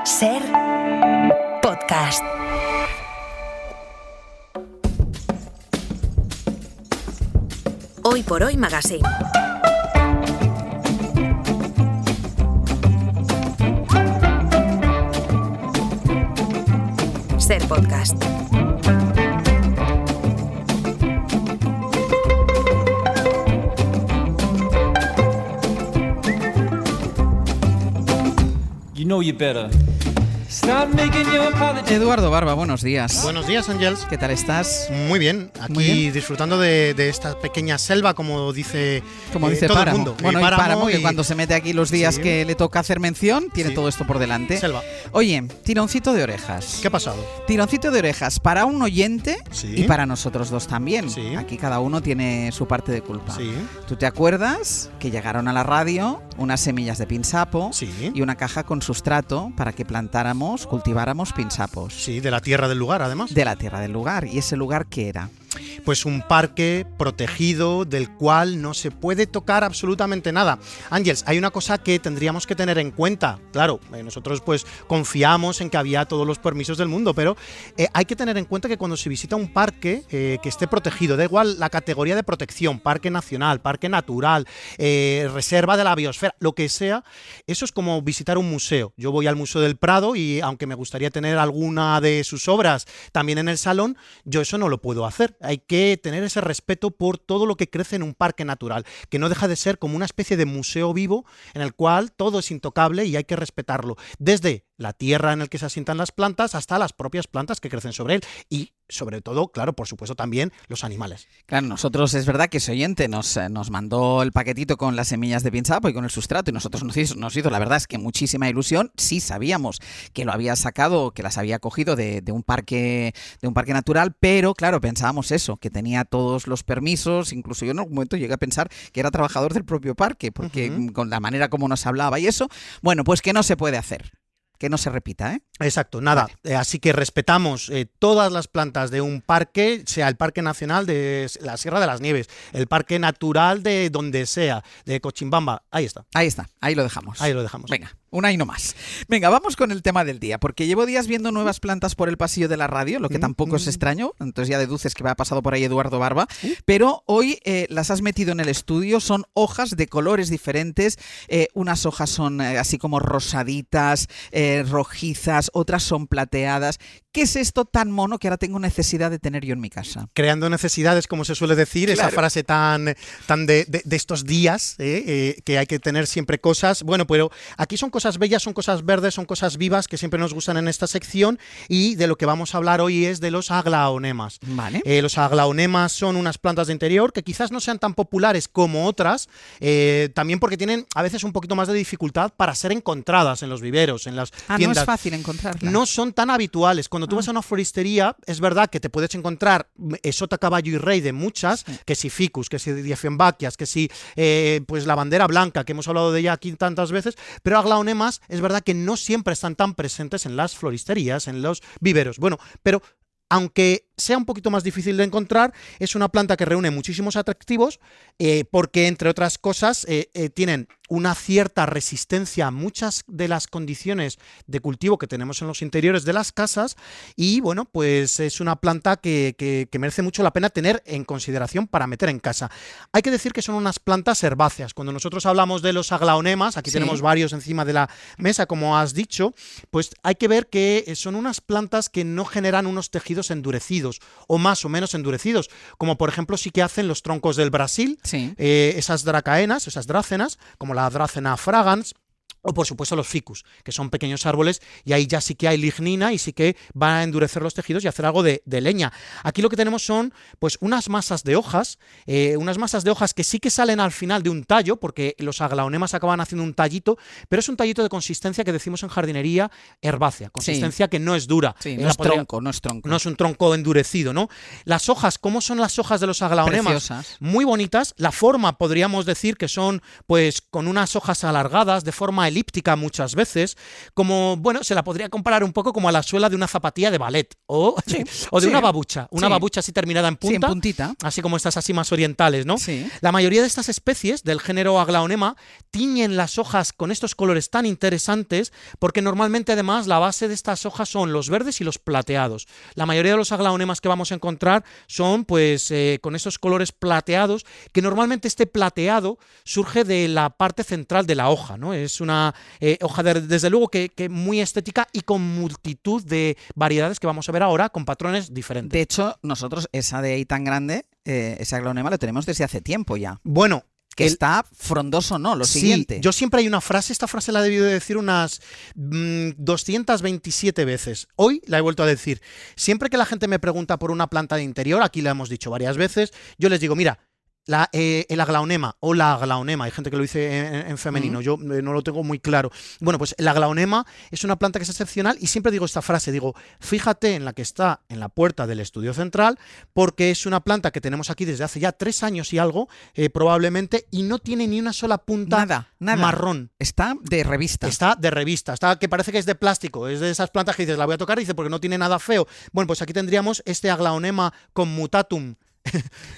Ser podcast. Hoy por Hoy Magazine. Ser podcast. You know you better. Start making your apology. Eduardo Barba, buenos días. Buenos días, Ángels. ¿Qué tal estás? Muy bien, aquí Muy bien. disfrutando de esta pequeña selva, como dice Como dice todo Páramo. el mundo. Bueno, y Páramo, que y cuando se mete aquí los días Sí. que le toca hacer mención, tiene Sí. todo esto por delante. selva. Oye, tironcito de orejas. ¿Qué ha pasado? Tironcito de orejas para un oyente Sí. y para nosotros dos también. Sí. Aquí cada uno tiene su parte de culpa. Sí, ¿Tú te acuerdas que llegaron a la radio unas semillas de pinsapo sí. y una caja con sustrato para que plantáramos, cultiváramos pinsapos? Sí, de la tierra del lugar, además. De la tierra del lugar. ¿Y ese lugar qué era? Pues un parque protegido del cual no se puede tocar absolutamente nada. Ángels, hay una cosa que tendríamos que tener en cuenta. Claro, nosotros pues confiamos en que había todos los permisos del mundo, pero hay que tener en cuenta que cuando se visita un parque que esté protegido, da igual la categoría de protección, parque nacional, parque natural, reserva de la biosfera, lo que sea, eso es como visitar un museo. Yo voy al Museo del Prado y aunque me gustaría tener alguna de sus obras también en el salón, yo eso no lo puedo hacer. Hay que tener ese respeto por todo lo que crece en un parque natural, que no deja de ser como una especie de museo vivo en el cual todo es intocable y hay que respetarlo, desde la tierra en la que se asientan las plantas hasta las propias plantas que crecen sobre él y sobre todo, claro, por supuesto también los animales. Claro, nosotros es verdad que ese oyente nos mandó el paquetito con las semillas de pinsapo y con el sustrato y nosotros nos hizo la verdad es que muchísima ilusión. Sí sabíamos que lo había sacado, que las había cogido de un parque natural, pero claro, pensábamos eso, que tenía todos los permisos, incluso yo en algún momento llegué a pensar que era trabajador del propio parque, porque con la manera como nos hablaba y eso, bueno, pues que no se puede hacer. Que no se repita, ¿eh? Exacto, nada. Vale. Así que respetamos todas las plantas de un parque, sea el Parque Nacional de la Sierra de las Nieves, el Parque Natural de donde sea, de Cochimbamba. Ahí está. Ahí está, ahí lo dejamos. Ahí lo dejamos. Venga, una y no más. Venga, vamos con el tema del día, porque llevo días viendo nuevas plantas por el pasillo de la radio, lo que tampoco es extraño, entonces ya deduces que me ha pasado por ahí Eduardo Barba, pero hoy las has metido en el estudio, son hojas de colores diferentes, unas hojas son así como rosaditas, rojizas, otras son plateadas. ¿Qué es esto tan mono que ahora tengo necesidad de tener yo en mi casa? Creando necesidades, como se suele decir, Claro. esa frase tan de estos días, que hay que tener siempre cosas. Bueno, pero aquí son cosas bellas, son cosas verdes, son cosas vivas que siempre nos gustan en esta sección y de lo que vamos a hablar hoy es de los aglaonemas. Vale. Los aglaonemas son unas plantas de interior que quizás no sean tan populares como otras, también porque tienen a veces un poquito más de dificultad para ser encontradas en los viveros, en las No tiendas. es fácil encontrarla. No son tan habituales. Cuando tú vas a una floristería, es verdad que te puedes encontrar sota, caballo y rey de muchas, que si ficus, que si diefenbaquias, que si pues la bandera blanca, que hemos hablado de ella aquí tantas veces, pero aglaonemas es verdad que no siempre están tan presentes en las floristerías, en los viveros. Bueno, pero aunque sea un poquito más difícil de encontrar, es una planta que reúne muchísimos atractivos porque, entre otras cosas, tienen una cierta resistencia a muchas de las condiciones de cultivo que tenemos en los interiores de las casas y, bueno, pues es una planta que merece mucho la pena tener en consideración para meter en casa. Hay que decir que son unas plantas herbáceas. Cuando nosotros hablamos de los aglaonemas, aquí Sí. tenemos varios encima de la mesa, como has dicho, pues hay que ver que son unas plantas que no generan unos tejidos endurecidos o más o menos endurecidos, como por ejemplo sí que hacen los troncos del Brasil, Sí. esas dracaenas, esas drácenas, como la Dracena fragans, o por supuesto los ficus, que son pequeños árboles y ahí ya sí que hay lignina y sí que van a endurecer los tejidos y hacer algo de leña. Aquí lo que tenemos son pues unas masas de hojas que sí que salen al final de un tallo, porque los aglaonemas acaban haciendo un tallito, pero es un tallito de consistencia que decimos en jardinería herbácea, consistencia que no es dura. Sí, no es tronco, no es tronco. No es un tronco endurecido, ¿no? Las hojas, ¿cómo son las hojas de los aglaonemas? Preciosas. Muy bonitas. La forma, podríamos decir que son pues con unas hojas alargadas, de forma forma elíptica muchas veces, como, bueno, se la podría comparar un poco como a la suela de una zapatilla de ballet o, o de una babucha así terminada en punta, en puntita, así como estas así más orientales, ¿no? Sí. La mayoría de estas especies del género Aglaonema tiñen las hojas con estos colores tan interesantes porque normalmente además la base de estas hojas son los verdes y los plateados. La mayoría de los Aglaonemas que vamos a encontrar son pues con esos colores plateados, que normalmente este plateado surge de la parte central de la hoja, ¿no? Es una hoja desde luego que muy estética y con multitud de variedades que vamos a ver ahora con patrones diferentes. De hecho, nosotros esa de ahí tan grande, ese Aglaonema lo tenemos desde hace tiempo ya. Bueno, que está frondoso, ¿no? Lo sí, siguiente. Yo siempre hay una frase, esta frase la he debido de decir unas 227 veces. Hoy la he vuelto a decir. Siempre que la gente me pregunta por una planta de interior, aquí la hemos dicho varias veces, yo les digo, mira, el Aglaonema o la Aglaonema, hay gente que lo dice en femenino, yo no lo tengo muy claro. Bueno, pues el Aglaonema es una planta que es excepcional y siempre digo esta frase, digo, fíjate en la que está en la puerta del estudio central, porque es una planta que tenemos aquí desde hace ya 3 años y algo, probablemente, y no tiene ni una sola punta nada. marrón. Está de revista. Está de revista, está que parece que es de plástico, es de esas plantas que dices, la voy a tocar, y dice, porque no tiene nada feo. Bueno, pues aquí tendríamos este Aglaonema commutatum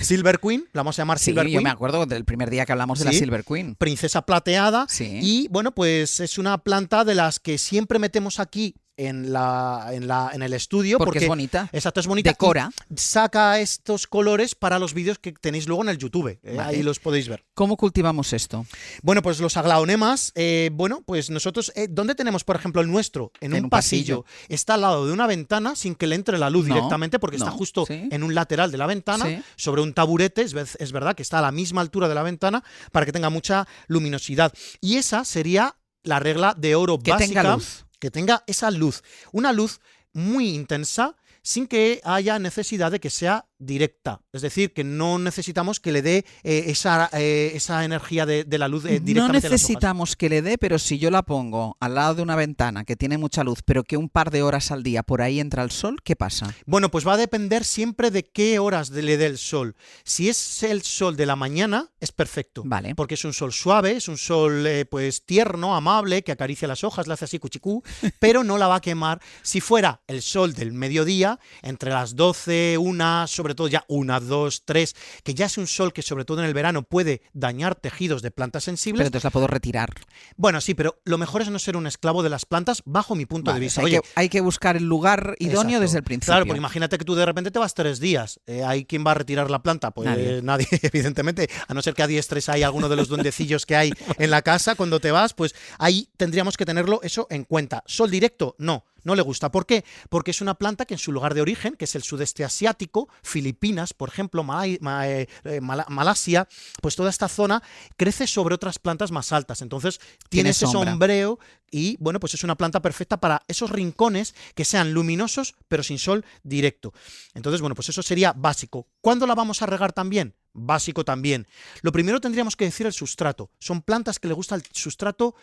Silver Queen, la vamos a llamar Silver Queen. Yo me acuerdo del primer día que hablamos de la Silver Queen. Princesa plateada. Sí. Y bueno, pues es una planta de las que siempre metemos aquí en el estudio. Porque es bonita. Exacto, es bonita. Decora. Saca estos colores para los vídeos que tenéis luego en el YouTube. Vale. Ahí los podéis ver. ¿Cómo cultivamos esto? Bueno, pues los Aglaonemas, bueno, pues nosotros, ¿dónde tenemos, por ejemplo, el nuestro? En un pasillo. Está al lado de una ventana sin que le entre la luz directamente, porque está justo en un lateral de la ventana, sobre un taburete, es verdad que está a la misma altura de la ventana, para que tenga mucha luminosidad. Y esa sería la regla de oro básica. Que tenga luz. Que tenga esa luz, una luz muy intensa sin que haya necesidad de que sea directa, es decir, que no necesitamos que le dé esa energía de la luz directamente. No necesitamos que le dé, pero si yo la pongo al lado de una ventana que tiene mucha luz, pero que un par de horas al día por ahí entra el sol, ¿qué pasa? Bueno, pues va a depender siempre de qué horas le dé el sol. Si es el sol de la mañana, es perfecto, vale, porque es un sol suave, es un sol pues tierno, amable, que acaricia las hojas, le hace así cuchicú, pero no la va a quemar. Si fuera el sol del mediodía, entre las 12, 1, sobre todo ya 1, 2, 3, que ya es un sol que sobre todo en el verano puede dañar tejidos de plantas sensibles. Pero entonces la puedo retirar. Bueno, sí, pero lo mejor es no ser un esclavo de las plantas bajo mi punto de vista. O sea, hay que buscar el lugar idóneo desde el principio. Claro, porque imagínate que tú de repente te vas 3 días. ¿Hay quien va a retirar la planta? Pues nadie, evidentemente, a no ser que adiestres ahí alguno de los duendecillos que hay en la casa cuando te vas, pues ahí tendríamos que tenerlo eso en cuenta. ¿Sol directo? No le gusta. ¿Por qué? Porque es una planta que en su lugar de origen, que es el sudeste asiático, Filipinas, por ejemplo, Malasia, pues toda esta zona crece sobre otras plantas más altas. Entonces tiene ese sombreo y, bueno, pues es una planta perfecta para esos rincones que sean luminosos pero sin sol directo. Entonces, bueno, pues eso sería básico. ¿Cuándo la vamos a regar también? Básico también. Lo primero tendríamos que decir el sustrato. Son plantas que le gusta el sustrato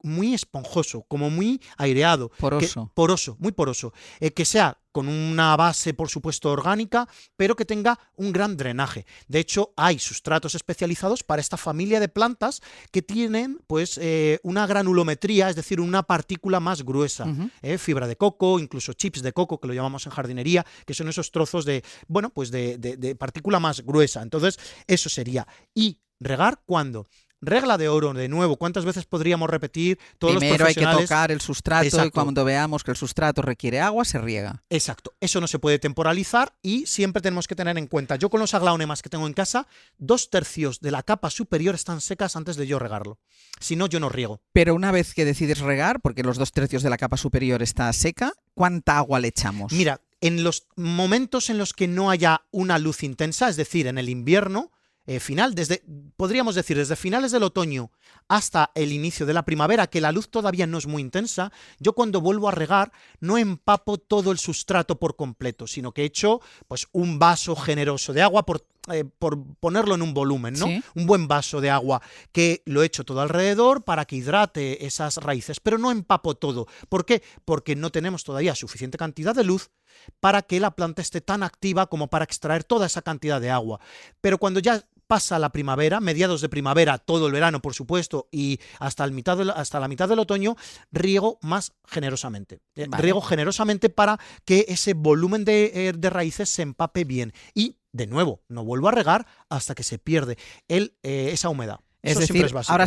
muy esponjoso, como muy aireado. Poroso. Muy poroso. Que sea con una base, por supuesto, orgánica, pero que tenga un gran drenaje. De hecho, hay sustratos especializados para esta familia de plantas que tienen, pues, una granulometría, es decir, una partícula más gruesa. Fibra de coco, incluso chips de coco, que lo llamamos en jardinería, que son esos trozos de, bueno, pues de partícula más gruesa. Entonces, eso sería. ¿Y regar cuándo? Regla de oro, de nuevo, ¿cuántas veces podríamos repetir? Todos Primero los profesionales, hay que tocar el sustrato y cuando veamos que el sustrato requiere agua, se riega. Exacto, eso no se puede temporalizar y siempre tenemos que tener en cuenta. Yo con los Aglaonemas que tengo en casa, 2/3 de la capa superior están secas antes de yo regarlo. Si no, yo no riego. Pero una vez que decides regar, porque los 2/3 de la capa superior está seca, ¿cuánta agua le echamos? Mira, en los momentos en los que no haya una luz intensa, es decir, en el invierno, podríamos decir, desde finales del otoño hasta el inicio de la primavera, que la luz todavía no es muy intensa, yo cuando vuelvo a regar no empapo todo el sustrato por completo, sino que echo pues un vaso generoso de agua por ponerlo en un volumen, ¿no? ¿Sí? Un buen vaso de agua que lo echo todo alrededor para que hidrate esas raíces, pero no empapo todo. ¿Por qué? Porque no tenemos todavía suficiente cantidad de luz para que la planta esté tan activa como para extraer toda esa cantidad de agua. Pero cuando ya pasa la primavera, mediados de primavera, todo el verano, por supuesto, y hasta la mitad del otoño, riego más generosamente. Vale. Riego generosamente para que ese volumen de raíces se empape bien. Y, de nuevo, no vuelvo a regar hasta que se pierde esa humedad. Es Eso decir, siempre es básico. ahora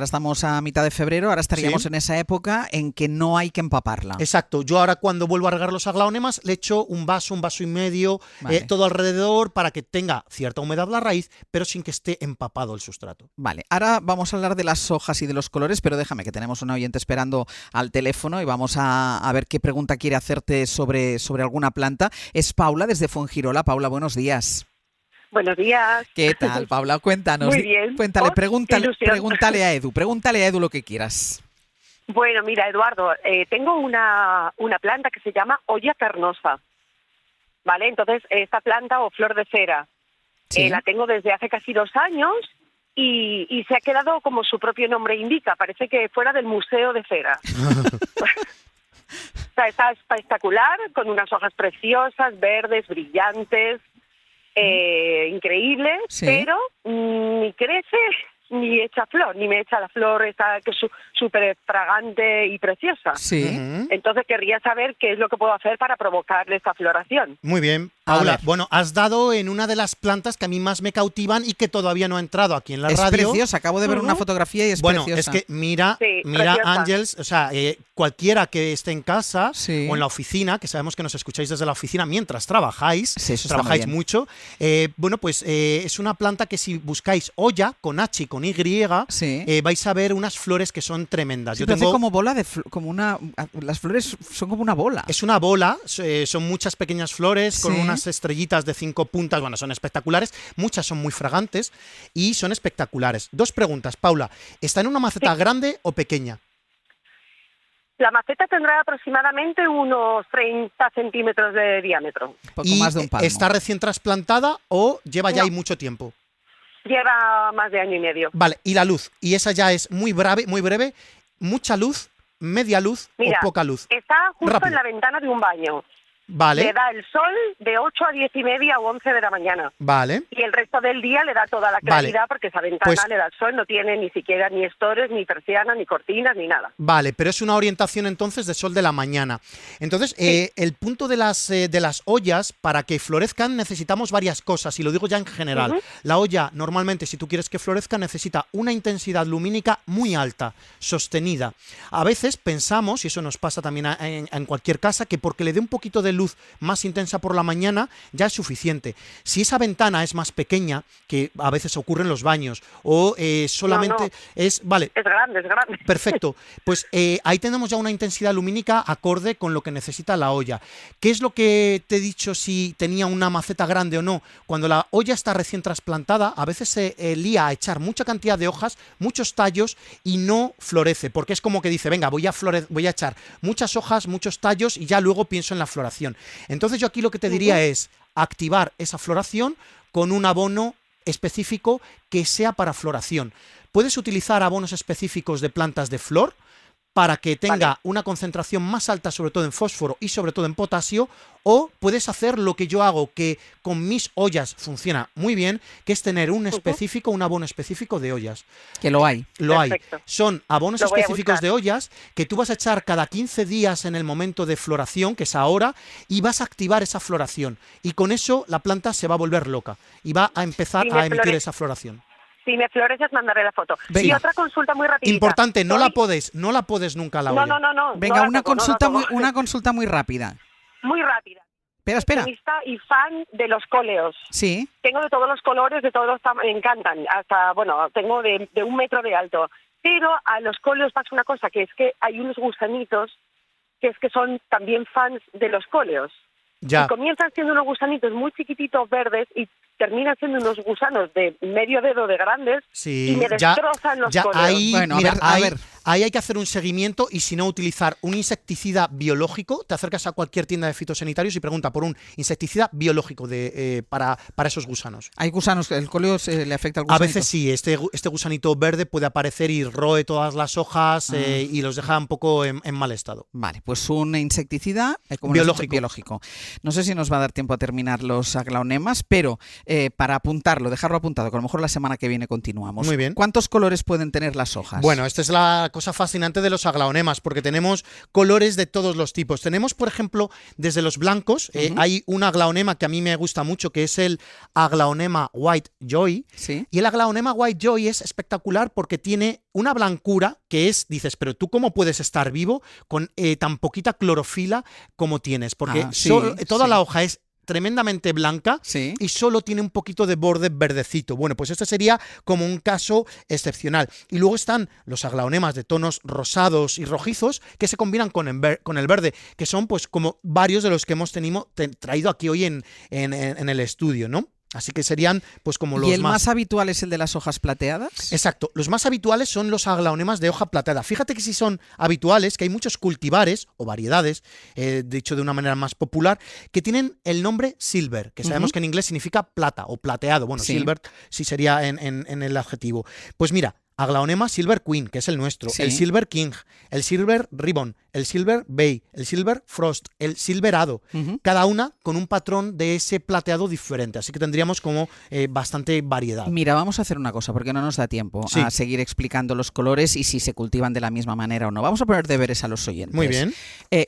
estamos a mitad de febrero, ahora estaríamos Sí. en esa época en que no hay que empaparla. Exacto, yo ahora cuando vuelvo a regar los aglaonemas le echo un vaso y medio, Vale. todo alrededor para que tenga cierta humedad la raíz, pero sin que esté empapado el sustrato. Vale, ahora vamos a hablar de las hojas y de los colores, pero déjame que tenemos un oyente esperando al teléfono y vamos a ver qué pregunta quiere hacerte sobre alguna planta. Es Paula desde Fuengirola. Paula, buenos días. Buenos días. ¿Qué tal, Paula? Cuéntanos. Muy bien. Cuéntale, Oh, qué ilusión. pregúntale a Edu lo que quieras. Bueno, mira, Eduardo, tengo una planta que se llama olla carnosa, ¿vale? Entonces, esta planta o flor de cera, Sí. la tengo desde hace casi 2 años y se ha quedado como su propio nombre indica, parece que fuera del Museo de Cera. O sea, está espectacular, con unas hojas preciosas, verdes, brillantes, increíbles, Sí. pero ni crece ni echa flor, ni me echa la flor esa que es súper fragante y preciosa. Sí. Ujú. Entonces querría saber qué es lo que puedo hacer para provocarle esta floración. Muy bien, A Paula. ver. Bueno, has dado en una de las plantas que a mí más me cautivan y que todavía no ha entrado aquí en la Es radio. preciosa, acabo de ver una fotografía y es Bueno, preciosa. es que mira, Sí, mira preciosa. Ángels, o sea, cualquiera que esté en casa Sí. o en la oficina, que sabemos que nos escucháis desde la oficina mientras trabajáis, Sí, eso está muy trabajáis bien. mucho, bueno, pues es una planta que si buscáis olla, con H y con Y, Sí. vais a ver unas flores que son tremendas. Sí, Yo pero hace tengo... como bola como una. Las flores son como una bola. Es una bola, son muchas pequeñas flores con Sí. unas estrellitas de 5 puntas, bueno, son espectaculares, muchas son muy fragantes y son espectaculares. 2 preguntas, Paula, ¿está en una maceta grande o pequeña? La maceta tendrá aproximadamente unos 30 centímetros de diámetro. Poco ¿Y más de un palmo. está recién trasplantada o lleva ya No. ahí mucho tiempo? Lleva más de 1 año y medio. Vale, y la luz, y esa ya es muy breve, mucha luz, media luz Mira, o poca luz. está justo Rápido. en la ventana de un baño. Vale, Le da el sol de 8 a 10:30 o 11 de la mañana. vale. Y el resto del día le da toda la Vale. claridad porque esa ventana Pues- le da el sol, no tiene ni siquiera ni estores, ni persianas, ni cortinas, ni nada. Vale, pero es una orientación entonces de sol de la mañana. Entonces, el punto de las ollas, para que florezcan necesitamos varias cosas, y lo digo ya en general. Ujú. La olla, normalmente, si tú quieres que florezca, necesita una intensidad lumínica muy alta, sostenida. A veces pensamos, y eso nos pasa también en cualquier casa, que porque le dé un poquito de luz más intensa por la mañana, ya es suficiente. Si esa ventana es más pequeña, que a veces ocurre en los baños, o solamente No. es... Vale, Es grande, es grande. perfecto. Pues ahí tenemos ya una intensidad lumínica acorde con lo que necesita la olla. ¿Qué es lo que te he dicho si tenía una maceta grande o no? Cuando la olla está recién trasplantada, a veces se lía a echar mucha cantidad de hojas, muchos tallos y no florece, porque es como que dice, venga, voy a echar muchas hojas, muchos tallos y ya luego pienso en la floración. Entonces yo aquí lo que te diría es activar esa floración con un abono específico que sea para floración. Puedes utilizar abonos específicos de plantas de flor para que tenga Vale. una concentración más alta, sobre todo en fósforo y sobre todo en potasio, o puedes hacer lo que yo hago, que con mis ollas funciona muy bien, que es tener un abono específico de ollas. Que lo hay. Lo hay. Perfecto. Son abonos Lo voy a específicos buscar. de ollas que tú vas a echar cada 15 días en el momento de floración, que es ahora, y vas a activar esa floración. Y con eso la planta se va a volver loca y va a empezar Y me a emitir florece. esa floración. Si me floreces, mandaré la foto. Venga. Y otra consulta muy rápida. Importante, no la podes nunca la olla. No. Venga, no la una toco, no la consulta toco. una consulta muy rápida. Muy rápida. Espera. Feminista y fan de los cóleos. Sí. Tengo de todos los colores, de todos los me encantan. Hasta, bueno, tengo de 1 metro de alto. Pero a los cóleos pasa una cosa, que es que hay unos gusanitos que son también fans de los cóleos. Ya. Y comienzan siendo unos gusanitos muy chiquititos verdes y terminan siendo unos gusanos de medio dedo de grandes Sí, y me destrozan los cóleos. ahí, Bueno, mira, a ver. ahí hay que hacer un seguimiento y si no utilizar un insecticida biológico, te acercas a cualquier tienda de fitosanitarios y pregunta por un insecticida biológico para esos gusanos. Hay gusanos, el cóleo le afecta al A gusanito. veces sí, este gusanito verde puede aparecer y roe todas las hojas y los deja un poco en mal estado. Vale, pues un insecticida como nos has dicho, Biológico. biológico. No sé si nos va a dar tiempo a terminar los aglaonemas, pero para apuntarlo, dejarlo apuntado, que a lo mejor la semana que viene continuamos. Muy bien. ¿Cuántos colores pueden tener las hojas? Bueno, esta es la cosa fascinante de los aglaonemas, porque tenemos colores de todos los tipos. Tenemos, por ejemplo, desde los blancos, hay un aglaonema que a mí me gusta mucho, que es el aglaonema White Joy. ¿Sí? Y el aglaonema White Joy es espectacular porque tiene una blancura que es, dices, pero tú cómo puedes estar vivo con tan poquita clorofila como tienes, porque toda la hoja es tremendamente blanca y solo tiene un poquito de borde verdecito. Bueno, pues este sería como un caso excepcional. Y luego están los aglaonemas de tonos rosados y rojizos que se combinan con el verde, que son pues como varios de los que hemos traído aquí hoy en el estudio, ¿no? Así que serían pues como los más... ¿Y el más habitual es el de las hojas plateadas? Exacto. Los más habituales son los aglaonemas de hoja plateada. Fíjate que si son habituales, que hay muchos cultivares o variedades, dicho de una manera más popular, que tienen el nombre silver, que sabemos que en inglés significa plata o plateado. Bueno, silver sí sería en el adjetivo. Pues mira, aglaonema Silver Queen, que es el nuestro, el Silver King, el Silver Ribbon, el Silver Bay, el Silver Frost, el Silverado, cada una con un patrón de ese plateado diferente, así que tendríamos como bastante variedad. Mira, vamos a hacer una cosa, porque no nos da tiempo a seguir explicando los colores y si se cultivan de la misma manera o no. Vamos a poner deberes a los oyentes. Muy bien.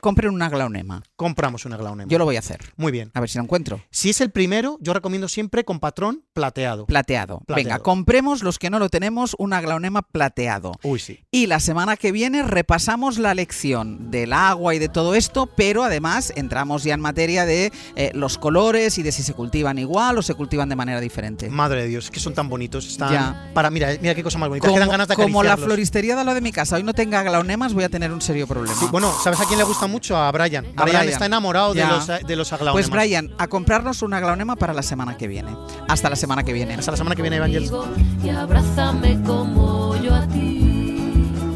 Compren un aglaonema. Compramos un aglaonema. Yo lo voy a hacer. Muy bien. A ver si lo encuentro. Si es el primero, yo recomiendo siempre con patrón plateado. Plateado. Venga, compremos los que no lo tenemos, un aglaonema plateado. Uy, sí. Y la semana que viene repasamos la lección del agua y de todo esto, pero además entramos ya en materia de los colores y de si se cultivan igual o se cultivan de manera diferente. Madre de Dios, es que son tan bonitos. Están mira qué cosa más bonita. Quedan ganas de como acariciarlos. la floristería de lo de mi casa hoy no tenga aglaonemas, voy a tener un serio problema. Sí, bueno, ¿sabes a quién le gusta mucho? A Brian. Brian está enamorado de los aglaonemas. Pues Brian, a comprarnos un aglaonema para la semana que viene. Hasta la semana que viene. Hasta la semana que viene, Evangels. Y abrázame como yo a ti.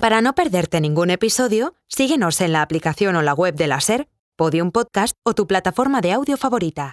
Para no perderte ningún episodio, síguenos en la aplicación o la web de la SER, Podium Podcast o tu plataforma de audio favorita.